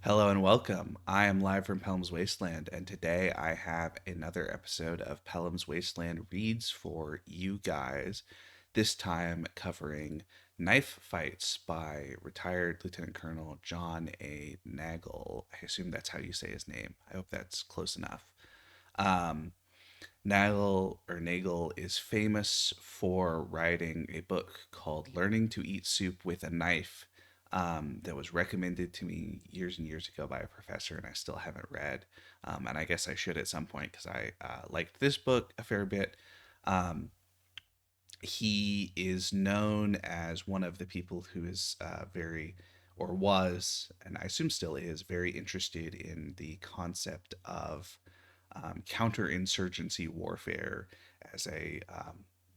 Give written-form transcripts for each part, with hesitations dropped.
Hello and welcome. I am live from Pelham's Wasteland, and today I have another episode of Pelham's Wasteland Reads for you guys. This time covering Knife Fights by retired Lieutenant Colonel John A. Nagl. I assume that's how you say his name. I hope that's close enough. Um, Nagel is famous for writing a book called Learning to Eat Soup with a Knife, that was recommended to me years and years ago by a professor, and I still haven't read. And I guess I should at some point because I liked this book a fair bit. Um, he is known as one of the people who is very, or was, and I assume still is, very interested in the concept of counterinsurgency warfare as a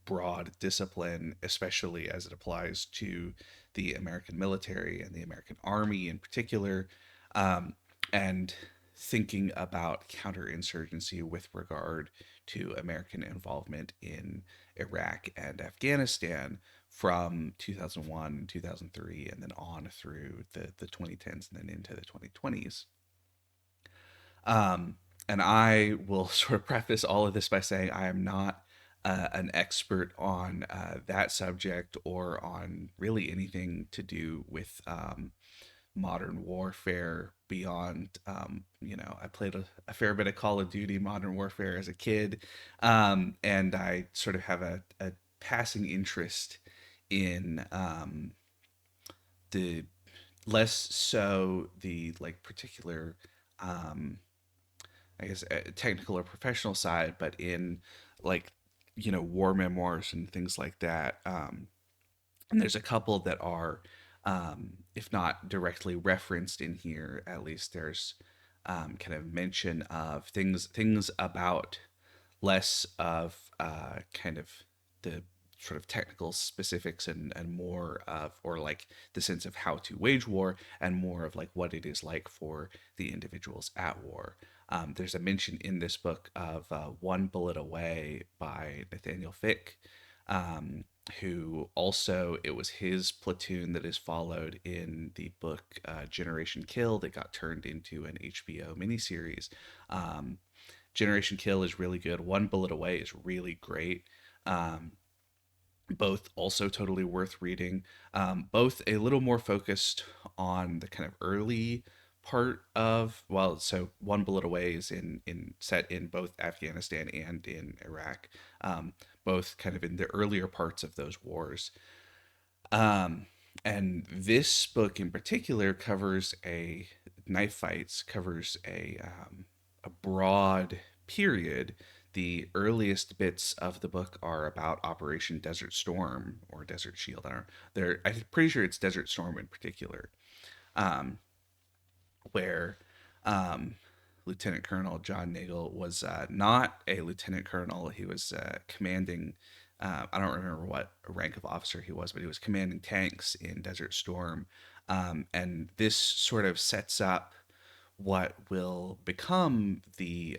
broad discipline, especially as it applies to the American military and the American Army in particular, and thinking about counterinsurgency with regard to American involvement in Iraq and Afghanistan from 2001, 2003, and then on through the 2010s and then into the 2020s. Um, and I will sort of preface all of this by saying I am not an expert on that subject or on really anything to do with modern warfare beyond, I played a fair bit of Call of Duty Modern Warfare as a kid. And I sort of have a passing interest in the less so the like particular um, I guess technical or professional side, but in like war memoirs and things like that. And there's a couple that are, if not directly referenced in here, at least there's kind of mention of things about less of kind of the sort of technical specifics and more of or like the sense of how to wage war and more of like what it is like for the individuals at war. There's a mention in this book of One Bullet Away by Nathaniel Fick, um, who also, it was his platoon that is followed in the book Generation Kill that got turned into an HBO miniseries. Um, Generation Kill is really good. One Bullet Away is really great. Um, both also totally worth reading. Both a little more focused on the kind of early part of, well, so One Bullet Away is in set in both Afghanistan and in Iraq, both kind of in the earlier parts of those wars. Um, and this book in particular covers a knife fights, covers a broad period. The earliest bits of the book are about Operation Desert Storm or Desert Shield. I don't know. I'm pretty sure it's Desert Storm in particular, um, where um, Lieutenant Colonel John Nagel was not a lieutenant colonel. He was commanding. I don't remember what rank of officer he was, but he was commanding tanks in Desert Storm. And this sort of sets up what will become the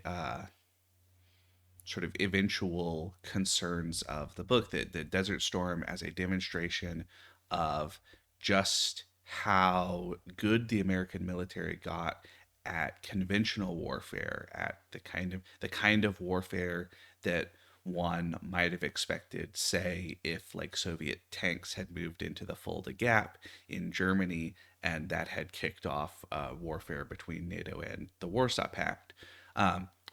sort of eventual concerns of the book, the Desert Storm as a demonstration of just how good the American military got at conventional warfare, at the kind of warfare that one might have expected, say, if like Soviet tanks had moved into the Fulda Gap in Germany and that had kicked off warfare between NATO and the Warsaw Pact.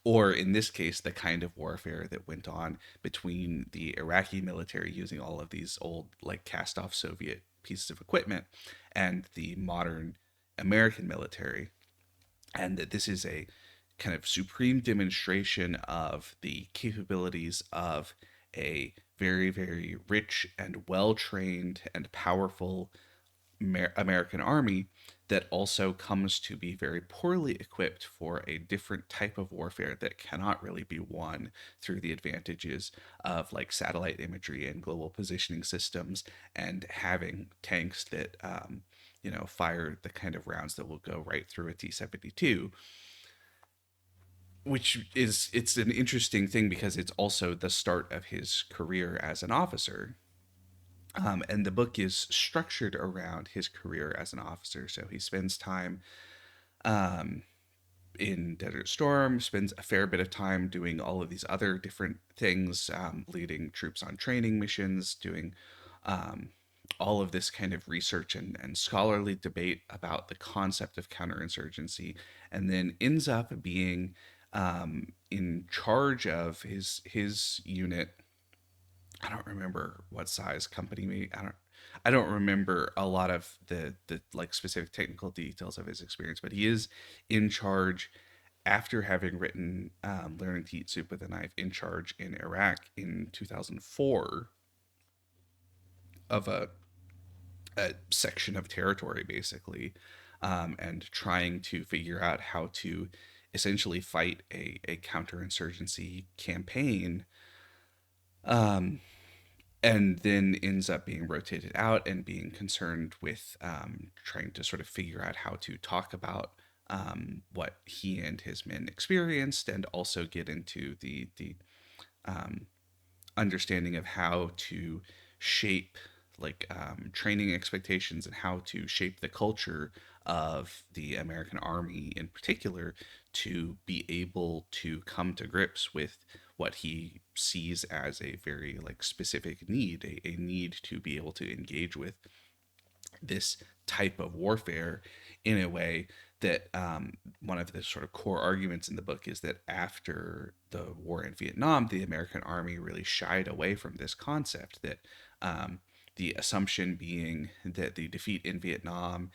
Or in this case, the kind of warfare that went on between the Iraqi military using all of these old, like cast off Soviet pieces of equipment and the modern American military. And that this is a kind of supreme demonstration of the capabilities of a very, very rich and well trained and powerful American army that also comes to be very poorly equipped for a different type of warfare that cannot really be won through the advantages of like satellite imagery and global positioning systems and having tanks that fire the kind of rounds that will go right through a T-72, which is it's an interesting thing because it's also the start of his career as an officer. And the book is structured around his career as an officer. So he spends time um, in Desert Storm, spends a fair bit of time doing all of these other different things, leading troops on training missions, doing um, all of this kind of research and scholarly debate about the concept of counterinsurgency, and then ends up being in charge of his unit. I don't remember what size company. I don't remember a lot of the like specific technical details of his experience, but he is in charge after having written Learning to Eat Soup with a Knife, in charge in Iraq in 2004 of a section of territory, basically, and trying to figure out how to essentially fight a counterinsurgency campaign, um, and then ends up being rotated out and being concerned with trying to sort of figure out how to talk about what he and his men experienced, and also get into the um, understanding of how to shape training expectations and how to shape the culture of the American army in particular to be able to come to grips with what he sees as a very like specific need, a need to be able to engage with this type of warfare in a way that one of the sort of core arguments in the book is that after the war in Vietnam, the American army really shied away from this concept. That the assumption being that the defeat in Vietnam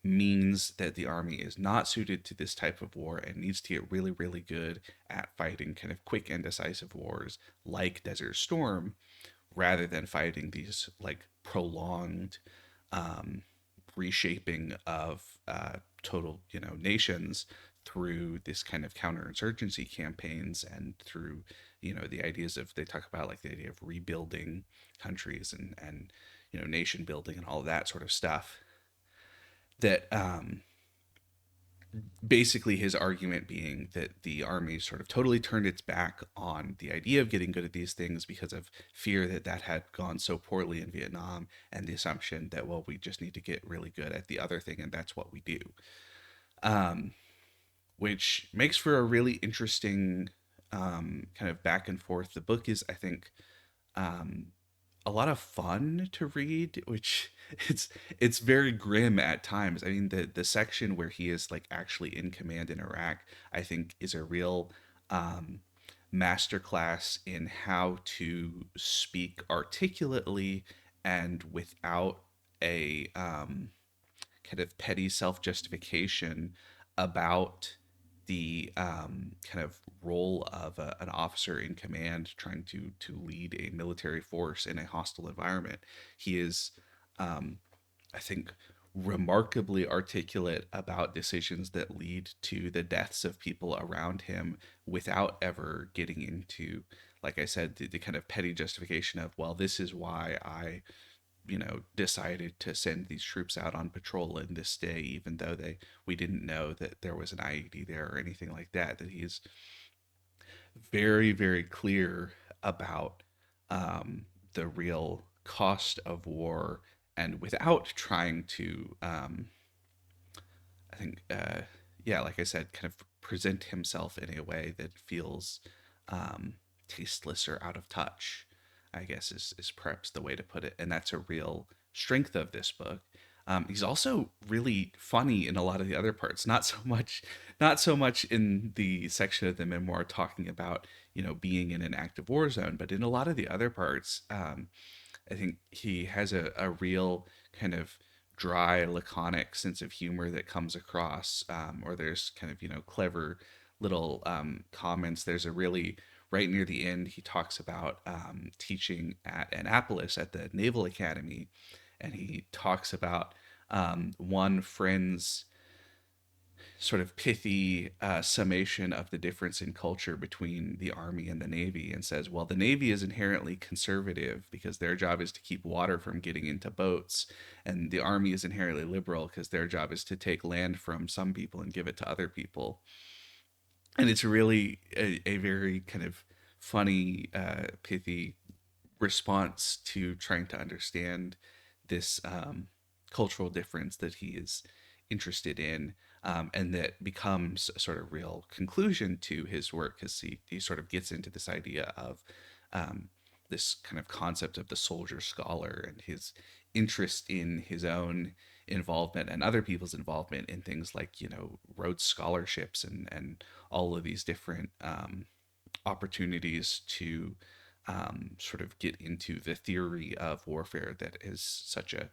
means that the army is not suited to this type of war and needs to get really, really good at fighting kind of quick and decisive wars like Desert Storm, rather than fighting these like prolonged um, reshaping of total, nations through this kind of counterinsurgency campaigns, and through, the ideas of, they talk about like the idea of rebuilding countries and nation building and all of that sort of stuff. That basically his argument being that the army sort of totally turned its back on the idea of getting good at these things because of fear that that had gone so poorly in Vietnam, and the assumption that, well, we just need to get really good at the other thing and that's what we do. um, which makes for a really interesting kind of back and forth. The book is, I think, um, a lot of fun to read, which it's it's very grim at times. I mean, the section where he is like actually in command in Iraq, I think, is a real um, masterclass in how to speak articulately and without a kind of petty self justification about the kind of role of an officer in command trying to lead a military force in a hostile environment. He is, um, I think, remarkably articulate about decisions that lead to the deaths of people around him without ever getting into, like I said, the kind of petty justification of, well, this is why I decided to send these troops out on patrol in this day, even though we didn't know that there was an IED there or anything like that. That he's very, very clear about um, the real cost of war, and without trying to, I think, yeah, like I said, kind of present himself in a way that feels um, tasteless or out of touch, I guess is perhaps the way to put it. And that's a real strength of this book. He's also really funny in a lot of the other parts. Not so much in the section of the memoir talking about being in an active war zone, but in a lot of the other parts. I think he has a real kind of dry, laconic sense of humor that comes across, or there's kind of, clever little comments. There's a really, right near the end, he talks about teaching at Annapolis at the Naval Academy, and he talks about one friend's sort of pithy summation of the difference in culture between the Army and the Navy, and says, well, the Navy is inherently conservative because their job is to keep water from getting into boats, and the Army is inherently liberal because their job is to take land from some people and give it to other people. And it's really a very kind of funny, pithy response to trying to understand this cultural difference that he is interested in. and that becomes a sort of real conclusion to his work, because he sort of gets into this idea of um, this kind of concept of the soldier scholar and his interest in his own involvement and other people's involvement in things like, Rhodes scholarships and all of these different opportunities to sort of get into the theory of warfare that is such a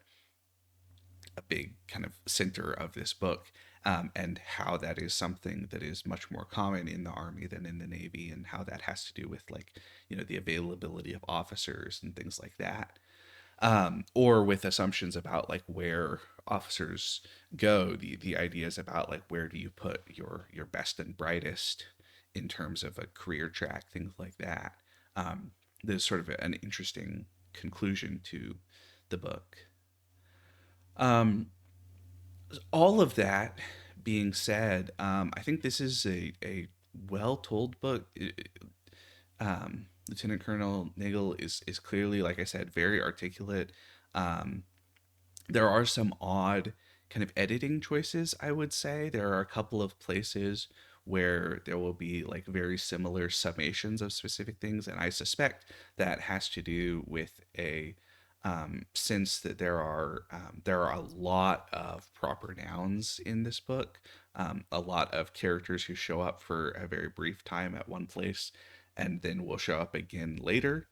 big kind of center of this book, and how that is something that is much more common in the Army than in the Navy, and how that has to do with, like, the availability of officers and things like that, or with assumptions about like where officers go. The ideas about like where do you put your best and brightest in terms of a career track, things like that. Um, there's sort of an interesting conclusion to the book. Um, all of that being said, I think this is a well told book. Lieutenant Colonel Nagel is clearly, like I said, very articulate. Um, there are some odd kind of editing choices, I would say. There are a couple of places where there will be like very similar summations of specific things, and I suspect that has to do with a sense that there are a lot of proper nouns in this book, a lot of characters who show up for a very brief time at one place and then will show up again later.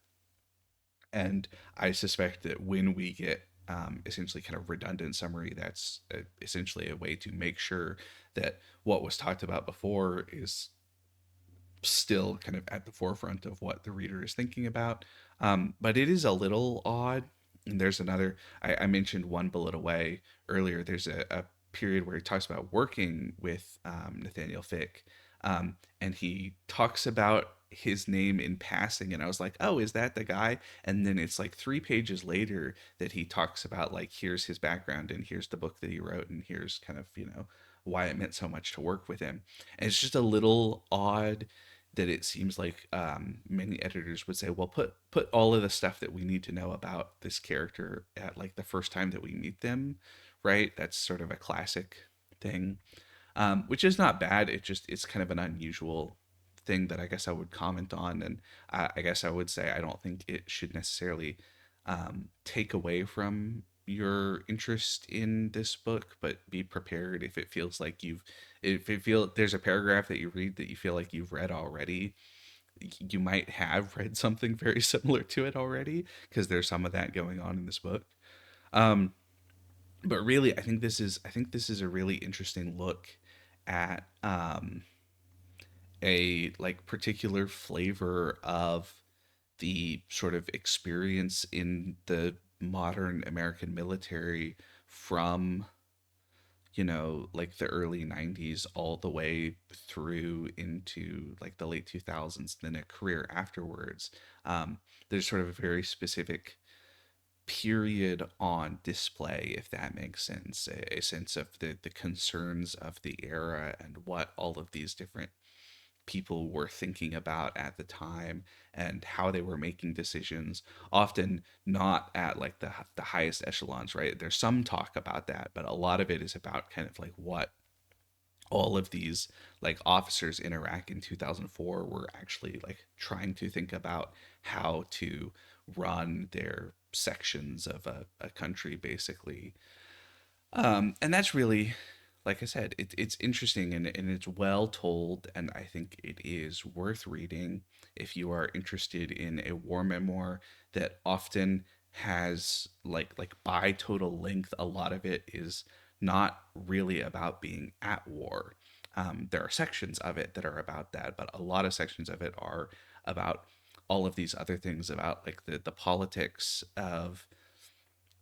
And I suspect that when we get essentially kind of redundant summary, that's essentially a way to make sure that what was talked about before is still kind of at the forefront of what the reader is thinking about. But it is a little odd. And there's another, I mentioned One Bullet Away earlier. There's a period where he talks about working with Nathaniel Fick. And he talks about his name in passing. And I was like, oh, is that the guy? And then it's like 3 pages later that he talks about, like, here's his background and here's the book that he wrote and here's kind of, why it meant so much to work with him. And it's just a little odd that it seems like many editors would say, well, put all of the stuff that we need to know about this character at like the first time that we meet them, right? That's sort of a classic thing, which is not bad. It's kind of an unusual thing that I guess I would comment on, and I guess I would say I don't think it should necessarily take away from your interest in this book, but be prepared if it feels like if it feel there's a paragraph that you read that you feel like you've read already. You might have read something very similar to it already, because there's some of that going on in this book. Um, but really, I think this is a really interesting look at a like particular flavor of the sort of experience in the modern American military from, like the early 90s all the way through into like the late 2000s, then a career afterwards. There's sort of a very specific period on display, if that makes sense, a sense of the concerns of the era and what all of these different people were thinking about at the time and how they were making decisions, often not at like the highest echelons, right? There's some talk about that, but a lot of it is about kind of like what all of these like officers in Iraq in 2004 were actually like trying to think about how to run their sections of a country, basically. And that's really, like I said, it's interesting, and it's well told, and I think it is worth reading if you are interested in a war memoir that often has like by total length, a lot of it is not really about being at war. There are sections of it that are about that, but a lot of sections of it are about all of these other things, about like the politics of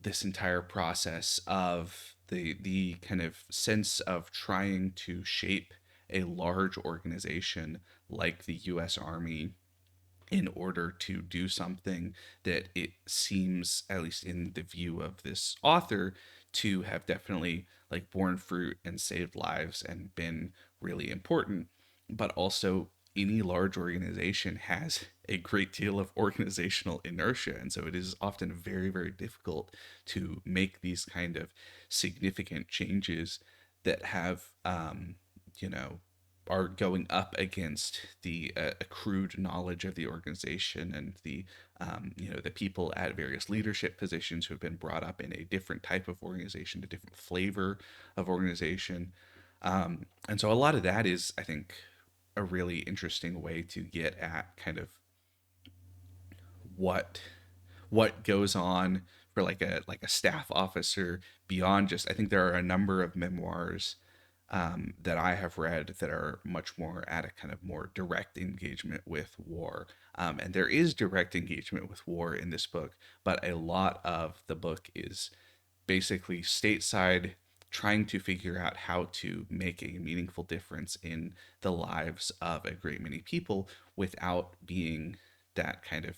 this entire process, of the kind of sense of trying to shape a large organization like the US Army in order to do something that it seems, at least in the view of this author, to have definitely like borne fruit and saved lives and been really important. But also, any large organization has a great deal of organizational inertia, and so it is often very, very difficult to make these kind of significant changes that have, you know, are going up against the accrued knowledge of the organization and the, the people at various leadership positions who have been brought up in a different type of organization, a different flavor of organization. And so a lot of that is, I think, a really interesting way to get at kind of what goes on for like a staff officer beyond just. I think there are a number of memoirs that I have read that are much more at a kind of more direct engagement with war. And there is direct engagement with war in this book, but a lot of the book is basically stateside, trying to figure out how to make a meaningful difference in the lives of a great many people without being that kind of,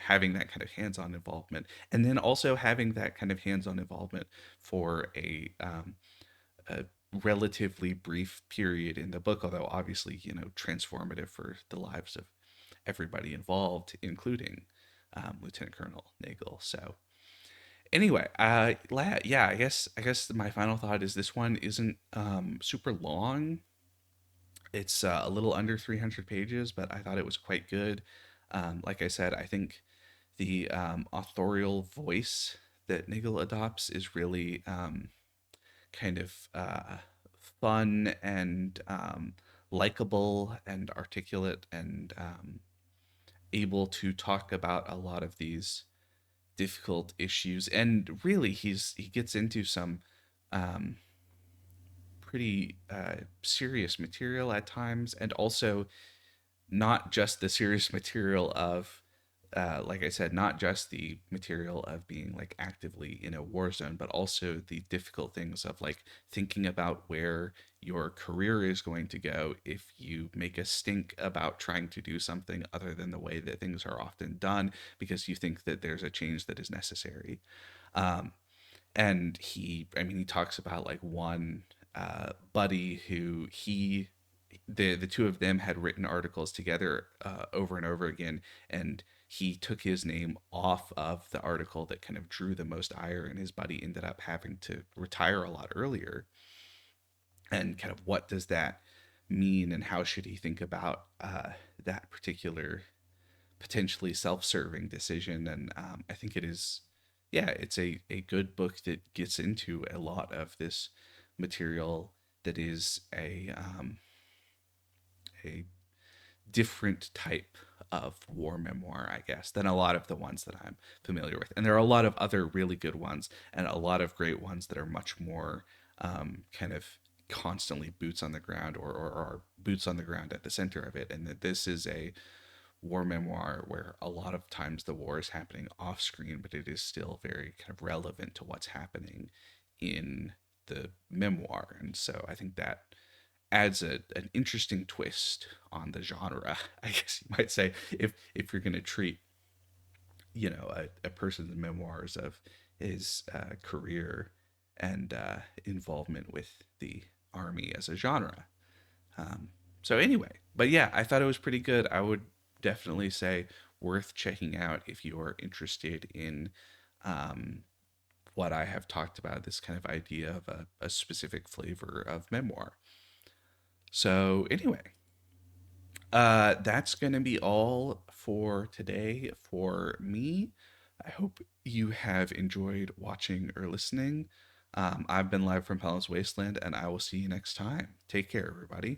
having that kind of hands-on involvement, and then also having that kind of hands-on involvement for a relatively brief period in the book, although obviously, transformative for the lives of everybody involved, including Lieutenant Colonel Nagel. So anyway, yeah, I guess my final thought is this one isn't super long. It's a little under 300 pages, but I thought it was quite good. Like I said, I think the authorial voice that Nagel adopts is really kind of fun and likable and articulate and able to talk about a lot of these difficult issues. And really, he gets into some um, pretty serious material at times, and also not just the serious material of like I said, not just the material of being like actively in a war zone, but also the difficult things of like thinking about where your career is going to go if you make a stink about trying to do something other than the way that things are often done because you think that there's a change that is necessary. Um, and he talks about like one buddy who the two of them had written articles together over and over again, and he took his name off of the article that kind of drew the most ire, and his buddy ended up having to retire a lot earlier. And kind of what does that mean, and how should he think about that particular potentially self-serving decision? And I think it is, yeah, it's a good book that gets into a lot of this material that is a different type of war memoir, I guess, than a lot of the ones that I'm familiar with. And there are a lot of other really good ones and a lot of great ones that are much more kind of constantly boots on the ground, or are boots on the ground at the center of it. And that this is a war memoir where a lot of times the war is happening off screen, but it is still very kind of relevant to what's happening in the memoir. And so I think that adds an interesting twist on the genre, I guess you might say, if you're going to treat, a person's memoirs of his career and involvement with the army as a genre. So anyway, but yeah, I thought it was pretty good. I would definitely say worth checking out if you're interested in um, what I have talked about, this kind of idea of a specific flavor of memoir. So anyway, that's going to be all for today for me. I hope you have enjoyed watching or listening. I've been live from Palin's Wasteland, and I will see you next time. Take care, everybody.